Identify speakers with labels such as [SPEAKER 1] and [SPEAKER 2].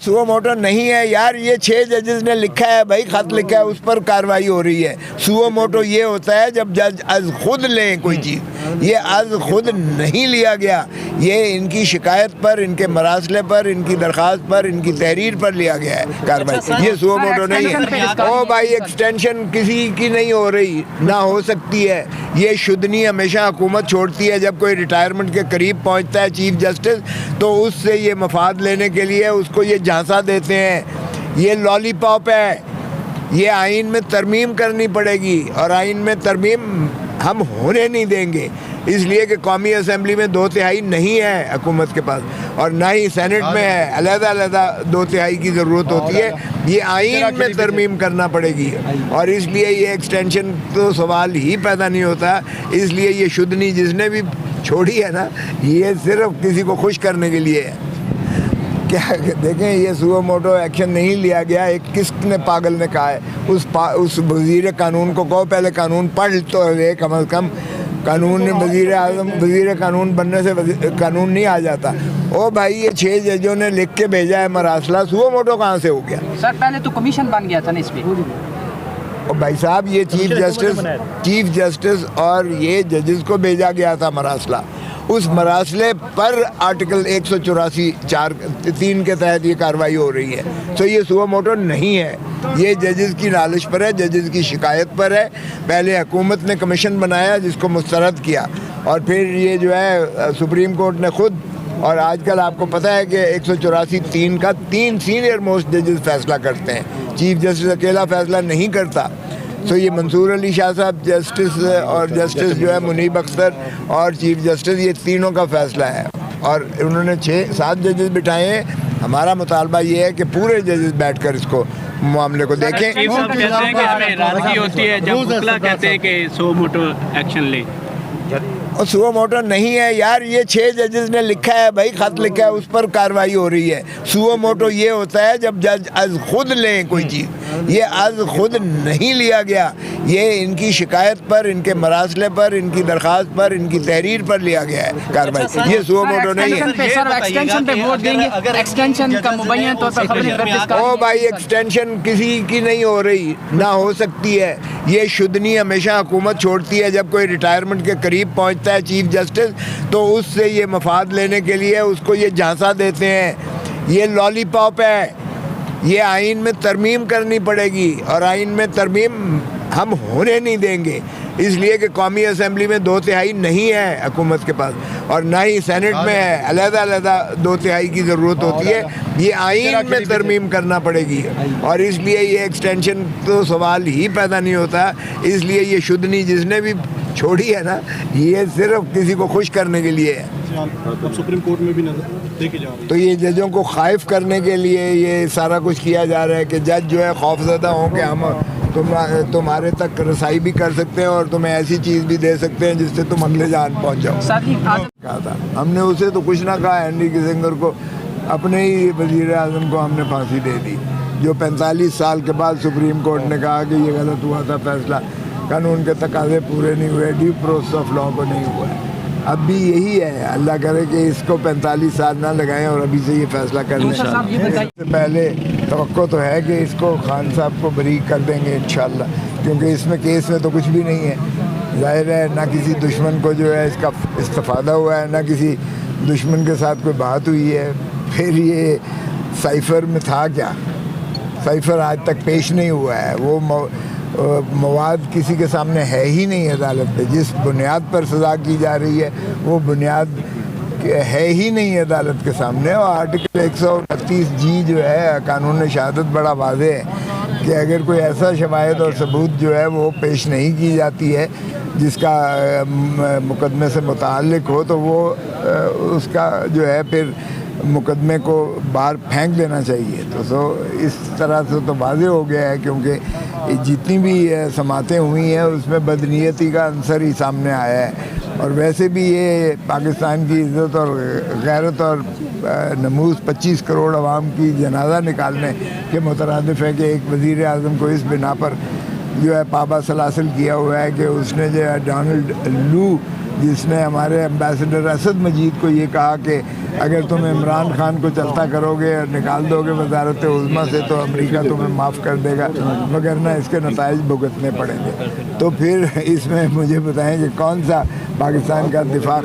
[SPEAKER 1] Suo motu नहीं है यार, ये 6 जजेस ने लिखा है भाई, खत लिखा है, उस पर कार्रवाई हो रही है। सुओ मोटो ये होता है जब जज आज खुद लें कोई चीज़, ये आज खुद नहीं लिया गया, ये इनकी शिकायत पर, इनके मरासले पर, इनकी दरख्वास्त पर, इनकी तहरीर पर लिया गया है कार्रवाई। ये सुओ मोटो नहीं है। ओ भाई, एक्सटेंशन किसी की नहीं हो रही, ना हो सकती है। ये शुद्धनी हमेशा हुकूमत छोड़ती है जब कोई रिटायरमेंट के करीब पहुंचता है चीफ जस्टिस, तो उससे ये मफाद लेने के लिए उसको ये झांसा देते हैं। ये लॉलीपॉप है, ये आइन में तरमीम करनी पड़ेगी और आइन में तरमीम हम होने नहीं देंगे, इसलिए कि कौमी असम्बली में 2/3 नहीं है हुकूमत के पास और ना ही सेनेट में है। अलग-अलग 2/3 की ज़रूरत होती है, ये आइन में तरमीम करना पड़ेगी और इसलिए ये एक्सटेंशन तो सवाल ही पैदा नहीं होता। इसलिए ये शुद्धनी जिसने भी छोड़ी है ना, ये सिर्फ किसी को खुश करने के लिए है। क्या देखें, ये सुओ मोटो एक्शन नहीं लिया गया। एक किसने पागल ने कहा है, उस वज़ीर कानून को कहो पहले कानून पढ़ तो ले कम अज़ कम। कानून वज़ीर आज़म वज़ीर कानून बनने से कानून नहीं आ जाता। ओ भाई, ये 6 जजों ने लिख के भेजा है मरासला, सुओ मोटो कहाँ से हो गया?
[SPEAKER 2] सर पहले तो कमीशन बन गया था ना इस पे।
[SPEAKER 1] और भाई साहब, ये चीफ जस्टिस और ये जजेस को भेजा गया था मरासला। उस मरासले पर आर्टिकल 184(4)(3) के तहत ये कार्रवाई हो रही है। तो ये सुओ मोटो नहीं है, ये जजेस की नालिश पर है, जजेस की शिकायत पर है। पहले हुकूमत ने कमीशन बनाया जिसको मुस्तरद किया और फिर ये जो है सुप्रीम कोर्ट ने खुद, और आजकल आपको पता है कि 184(3) का 3 सीनियर मोस्ट जजेस फैसला करते हैं, चीफ जस्टिस अकेला फैसला नहीं करता। तो ये मंसूर अली शाह साहब जस्टिस और जस्टिस जो है मुनीब अख्तर और चीफ जस्टिस, ये तीनों का फैसला है और उन्होंने 6-7 जजेस बिठाए हैं। हमारा मुतालबा ये है कि पूरे जजेस बैठकर इसको मामले को देखें।
[SPEAKER 3] चीफ साहब कहते हैं कि हमें राज़गी होती है जब बुकला कहते हैं कि सुओ मोटो एक्शन ले।
[SPEAKER 1] और सुओ मोटो नहीं है यार, ये 6 जजेस ने लिखा है भाई, खत लिखा है, उस पर कार्रवाई हो रही है। सुओ मोटो ये होता है जब जज आज खुद लें कोई चीज़, ये आज खुद नहीं लिया गया, ये इनकी शिकायत पर, इनके मरासले पर, इनकी दरख्वास्त पर, इनकी तहरीर पर लिया गया है कार्रवाई। ये सुओ मोटो नहीं है। ओ भाई, एक्सटेंशन किसी की नहीं हो रही, ना हो सकती है। ये शुद्धनी हमेशा हुकूमत छोड़ती है जब कोई रिटायरमेंट के करीब पहुंचता है चीफ जस्टिस, तो उससे ये मफाद लेने के लिए उसको ये झांसा देते हैं। ये लॉलीपॉप है, ये आइन में तरमीम करनी पड़ेगी और आइन में तरमीम हम होने नहीं देंगे, इसलिए कि कौमी असम्बली में 2/3 नहीं है हुकूमत के पास और ना ही सेनेट में है। अलग-अलग 2/3 की ज़रूरत होती है, ये आइन में तरमीम करना पड़ेगी और इसलिए ये एक्सटेंशन तो सवाल ही पैदा नहीं होता। इसलिए ये शुद्धनी जिसने भी छोड़ी है ना, ये सिर्फ किसी को खुश करने के लिए है।
[SPEAKER 4] सुप्रीम कोर्ट में भी देखी जा रही है।
[SPEAKER 1] तो ये जजों को खाइफ करने के लिए ये सारा कुछ किया जा रहा है कि जज जो है खौफजदा हों कि हम तुम्हारे तक रसाई भी कर सकते हैं और तुम्हें ऐसी चीज़ भी दे सकते हैं जिससे तुम अगले जान पहुंच जाओ। कहा था हमने, उसे तो कुछ ना कहा। हेनरी किसिंगर को, अपने ही वज़ीर आज़म को हमने फांसी दे दी, जो 45 साल के बाद सुप्रीम कोर्ट ने कहा कि ये गलत हुआ था फैसला, कानून के तकाजे पूरे नहीं हुए, ड्यू प्रोसेस ऑफ लॉ को नहीं हुआ है। अब भी यही है, अल्लाह करे कि इसको 45 साल ना लगाएं और अभी से ये फैसला कर लें। इससे पहले तवक्को तो है कि इसको खान साहब को बरी कर देंगे इंशाल्लाह, क्योंकि इसमें केस में तो कुछ भी नहीं है। जाहिर है ना किसी दुश्मन को जो है इसका इस्तेफादा हुआ है, ना किसी दुश्मन के साथ कोई बात हुई है। फिर ये साइफ़र में था क्या, साइफ़र आज तक पेश नहीं हुआ है, वो मवाद किसी के सामने है ही नहीं अदालत पे। जिस बुनियाद पर सज़ा की जा रही है वो बुनियाद है ही नहीं अदालत के सामने। और आर्टिकल 129G जो है कानून शहादत बड़ा वाज़े है कि अगर कोई ऐसा शवाहिद और सबूत जो है वो पेश नहीं की जाती है जिसका मुकदमे से मुताल्लिक हो, तो वो उसका जो है फिर मुकदमे को बाहर फेंक देना चाहिए। तो इस तरह से तो वाज़े हो गया है, क्योंकि जितनी भी समातें हुई हैं उसमें बदनीयती का अंसर ही सामने आया है। और वैसे भी ये पाकिस्तान की इज़्ज़त और गैरत और नमूज़ 25 करोड़ आवाम की जनाजा निकालने के मुतरादिफ है कि एक वज़ीर आज़म को इस बिना पर जो है पाबा सलासिल किया हुआ है कि उसने जो है डोनाल्ड लू जिसने हमारे एम्बेसडर असद मजीद को ये कहा कि अगर तुम इमरान खान को चलता करोगे और निकाल दोगे वजारत उज़्मा से तो अमेरिका तुम्हें माफ़ कर देगा, मगर ना इसके नताइज भुगतने पड़ेंगे। तो फिर इसमें मुझे बताएं कि कौन सा पाकिस्तान का दिफा